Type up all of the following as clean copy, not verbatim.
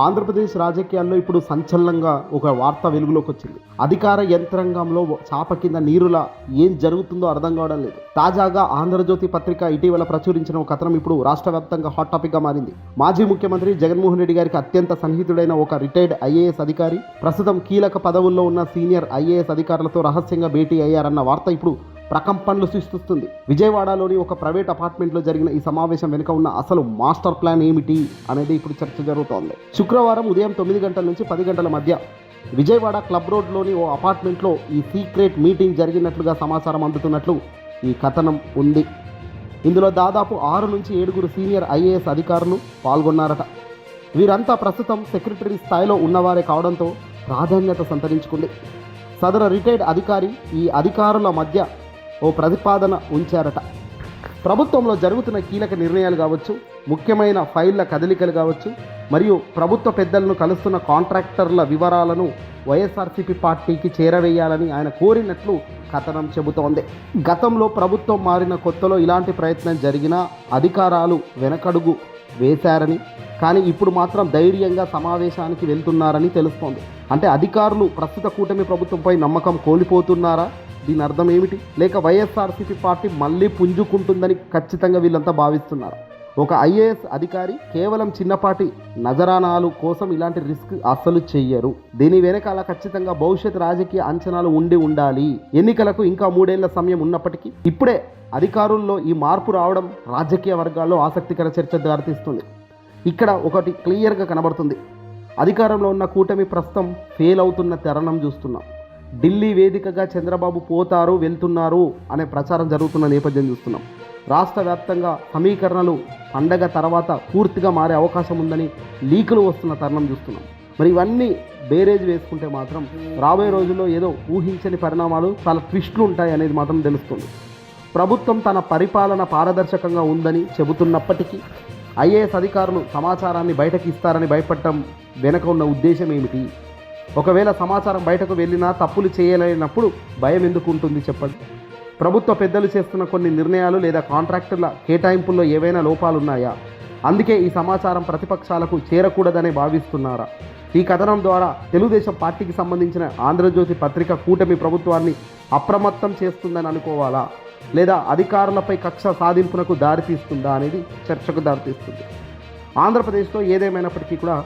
ఆంధ్రప్రదేశ్ రాజకీయాల్లో ఇప్పుడు సంచలనంగా ఒక వార్త వెలుగులోకి వచ్చింది. అధికార యంత్రాంగంలో చాప కింద నీరులా ఏం జరుగుతుందో అర్థం కావడం లేదు. తాజాగా ఆంధ్రజ్యోతి పత్రిక ఇటీవల ప్రచురించిన ఒక కథనం ఇప్పుడు రాష్ట్ర వ్యాప్తంగా హాట్ టాపిక్ గా మారింది. మాజీ ముఖ్యమంత్రి జగన్మోహన్ రెడ్డి గారికి అత్యంత సన్నిహితుడైన ఒక రిటైర్డ్ ఐఏఎస్ అధికారి ప్రస్తుతం కీలక పదవుల్లో ఉన్న సీనియర్ ఐఏఎస్ అధికారులతో రహస్యంగా భేటీ అయ్యారన్న వార్త ఇప్పుడు ప్రకంపనలు సృష్టిస్తుంది. విజయవాడలోని ఒక ప్రైవేట్ అపార్ట్మెంట్లో జరిగిన ఈ సమావేశం వెనుక ఉన్న అసలు మాస్టర్ ప్లాన్ ఏమిటి అనేది ఇప్పుడు చర్చ జరుగుతోంది. శుక్రవారం ఉదయం 9 గంటల నుంచి 10 గంటల మధ్య విజయవాడ క్లబ్ రోడ్లోని ఓ అపార్ట్మెంట్లో ఈ సీక్రెట్ మీటింగ్ జరిగినట్లుగా సమాచారం అందుతున్నట్లు ఈ కథనం ఉంది. ఇందులో దాదాపు 6 నుంచి 7 సీనియర్ ఐఏఎస్ అధికారులు పాల్గొన్నారట. వీరంతా ప్రస్తుతం సెక్రటరీ స్థాయిలో ఉన్నవారే కావడంతో ప్రాధాన్యత సంతరించుకుంది. సదరు రిటైర్డ్ అధికారి ఈ అధికారుల మధ్య ఓ ప్రతిపాదన ఉంచారట. ప్రభుత్వంలో జరుగుతున్న కీలక నిర్ణయాలు కావచ్చు, ముఖ్యమైన ఫైళ్ల కదలికలు కావచ్చు, మరియు ప్రభుత్వ పెద్దలను కలుస్తున్న కాంట్రాక్టర్ల వివరాలను వైఎస్ఆర్సీపీ పార్టీకి చేరవేయాలని ఆయన కోరినట్లు కథనం చెబుతోంది. గతంలో ప్రభుత్వం మారిన కొత్తలో ఇలాంటి ప్రయత్నం జరిగినా అధికారాలు వెనకడుగు వేశారని, కానీ ఇప్పుడు మాత్రం ధైర్యంగా సమావేశానికి వెళ్తున్నారని తెలుస్తోంది. అంటే అధికారులు ప్రస్తుత కూటమి ప్రభుత్వంపై నమ్మకం కోల్పోతున్నారా? దీని అర్థం ఏమిటి? లేక వైఎస్ఆర్సీపీ పార్టీ మళ్ళీ పుంజుకుంటుందని ఖచ్చితంగా వీళ్ళంతా భావిస్తున్నారు. ఒక ఐఏఎస్ అధికారి కేవలం చిన్నపాటి నజరానాలు కోసం ఇలాంటి రిస్క్ అస్సలు చెయ్యరు. దీని వెనకాల ఖచ్చితంగా భవిష్యత్ రాజకీయ అంచనాలు ఉండాలి. ఎన్నికలకు ఇంకా 3 ఏళ్ల సమయం ఉన్నప్పటికీ ఇప్పుడే అధికారుల్లో ఈ మార్పు రావడం రాజకీయ వర్గాల్లో ఆసక్తికర చర్చ దారితీస్తుంది. ఇక్కడ ఒకటి క్లియర్గా కనబడుతుంది. అధికారంలో ఉన్న కూటమి ప్రస్తుతం ఫెయిల్ అవుతున్న తరుణం చూస్తున్నాం. ఢిల్లీ వేదికగా చంద్రబాబు వెళ్తున్నారు అనే ప్రచారం జరుగుతున్న నేపథ్యం చూస్తున్నాం. రాష్ట్ర వ్యాప్తంగా సమీకరణలు పండగ తర్వాత పూర్తిగా మారే అవకాశం ఉందని లీకులు వస్తున్న తరుణం చూస్తున్నాం. మరి ఇవన్నీ బేరేజ్ వేసుకుంటే మాత్రం రాబోయే రోజుల్లో ఏదో ఊహించని పరిణామాలు, చాలా ట్విస్టులు ఉంటాయి అనేది మాత్రం తెలుస్తుంది. ప్రభుత్వం తన పరిపాలన పారదర్శకంగా ఉందని చెబుతున్నప్పటికీ ఐఏఎస్ అధికారులు సమాచారాన్ని బయటకు ఇస్తారని భయపడటం వెనక ఉన్న ఉద్దేశం ఏమిటి? ఒకవేళ సమాచారం బయటకు వెళ్ళినా తప్పులు చేయలేనప్పుడు భయం ఎందుకు ఉంటుంది చెప్పండి? ప్రభుత్వ పెద్దలు చేస్తున్న కొన్ని నిర్ణయాలు లేదా కాంట్రాక్టుల కేటాయింపుల్లో ఏవైనా లోపాలు ఉన్నాయా? అందుకే ఈ సమాచారం ప్రతిపక్షాలకు చేరకూడదనే భావిస్తున్నారా? ఈ కథనం ద్వారా తెలుగుదేశం పార్టీకి సంబంధించిన ఆంధ్రజ్యోతి పత్రిక కూటమి ప్రభుత్వాన్ని అప్రమత్తం చేస్తుందని అనుకోవాలా, లేదా అధికారులపై కక్ష సాధింపునకు దారితీస్తుందా అనేది చర్చకు దారితీస్తుంది. ఆంధ్రప్రదేశ్లో ఏదేమైనప్పటికీ కూడా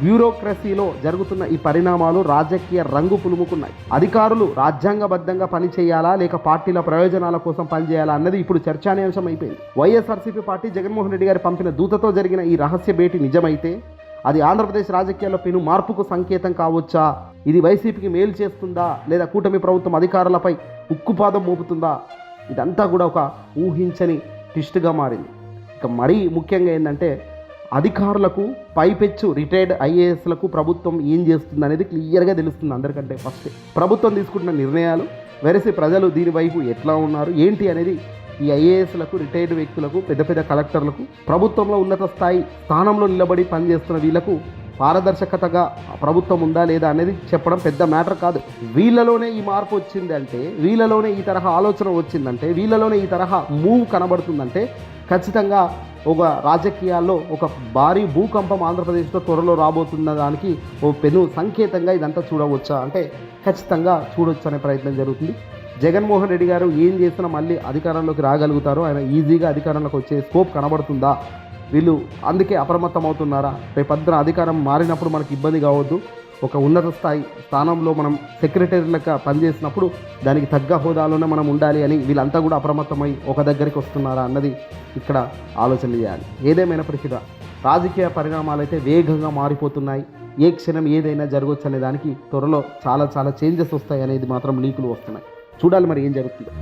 బ్యూరోక్రసీలో జరుగుతున్న ఈ పరిణామాలు రాజకీయ రంగు పులుముకున్నాయి. అధికారులు రాజ్యాంగబద్ధంగా పనిచేయాలా, లేక పార్టీల ప్రయోజనాల కోసం పనిచేయాలా అన్నది ఇప్పుడు చర్చానీయాంశం అయిపోయింది. వైఎస్ఆర్సీపీ పార్టీ జగన్మోహన్ రెడ్డి గారు పంపిన దూతతో జరిగిన ఈ రహస్య భేటీ నిజమైతే అది ఆంధ్రప్రదేశ్ రాజకీయాల్లో పెను మార్పుకు సంకేతం కావచ్చా? ఇది వైసీపీకి మేలు చేస్తుందా, లేదా కూటమి ప్రభుత్వం అధికారులపై ఉక్కుపాదం మోపుతుందా? ఇదంతా కూడా ఒక ఊహించని ట్విస్ట్గా మారింది. ఇక మరీ ముఖ్యంగా ఏంటంటే అధికారులకు పైపెచ్చు రిటైర్డ్ ఐఏఎస్లకు ప్రభుత్వం ఏం చేస్తుంది అనేది క్లియర్గా తెలుస్తుంది అందరికంటే ఫస్ట్. ప్రభుత్వం తీసుకుంటున్న నిర్ణయాలు వెరసి ప్రజలు దీని వైపు ఎట్లా ఉన్నారు ఏంటి అనేది ఈ ఐఏఎస్లకు, రిటైర్డ్ వ్యక్తులకు, పెద్ద కలెక్టర్లకు, ప్రభుత్వంలో ఉన్నత స్థానంలో నిలబడి పనిచేస్తున్న వీళ్లకు పారదర్శకతగా ప్రభుత్వం ఉందా లేదా అనేది చెప్పడం పెద్ద మ్యాటర్ కాదు. వీళ్ళలోనే ఈ మార్పు వచ్చిందంటే, వీళ్ళలోనే ఈ తరహా ఆలోచన వచ్చిందంటే, వీళ్ళలోనే ఈ తరహా మూవ్ కనబడుతుందంటే ఖచ్చితంగా ఒక రాజకీయాల్లో ఒక భారీ భూకంపం ఆంధ్రప్రదేశ్లో త్వరలో రాబోతున్న దానికి ఓ పెను సంకేతంగా ఇదంతా చూడవచ్చా అంటే ఖచ్చితంగా చూడొచ్చు అనే ప్రయత్నం జరుగుతుంది. జగన్మోహన్ రెడ్డి గారు ఏం చేసినా మళ్ళీ అధికారంలోకి రాగలుగుతారో, ఆయన ఈజీగా అధికారంలోకి వచ్చే స్కోప్ కనబడుతుందా? వీళ్ళు అందుకే అప్రమత్తం అవుతున్నారా? రేపొద్దున అధికారం మారినప్పుడు మనకి ఇబ్బంది కావద్దు, ఒక ఉన్నత స్థానంలో మనం సెక్రటరీలుగా పనిచేసినప్పుడు దానికి తగ్గ హోదాలోనే మనం ఉండాలి అని వీళ్ళంతా కూడా అప్రమత్తమై ఒక దగ్గరికి వస్తున్నారా అన్నది ఇక్కడ ఆలోచన చేయాలి. ఏదేమైనప్పటికీ రాజకీయ పరిణామాలు అయితే వేగంగా మారిపోతున్నాయి. ఏ క్షణం ఏదైనా జరగవచ్చు అనే దానికి త్వరలో చాలా చేంజెస్ వస్తాయి అనేది మాత్రం లీకులు వస్తున్నాయి. చూడాలి మరి ఏం జరుగుతుందో.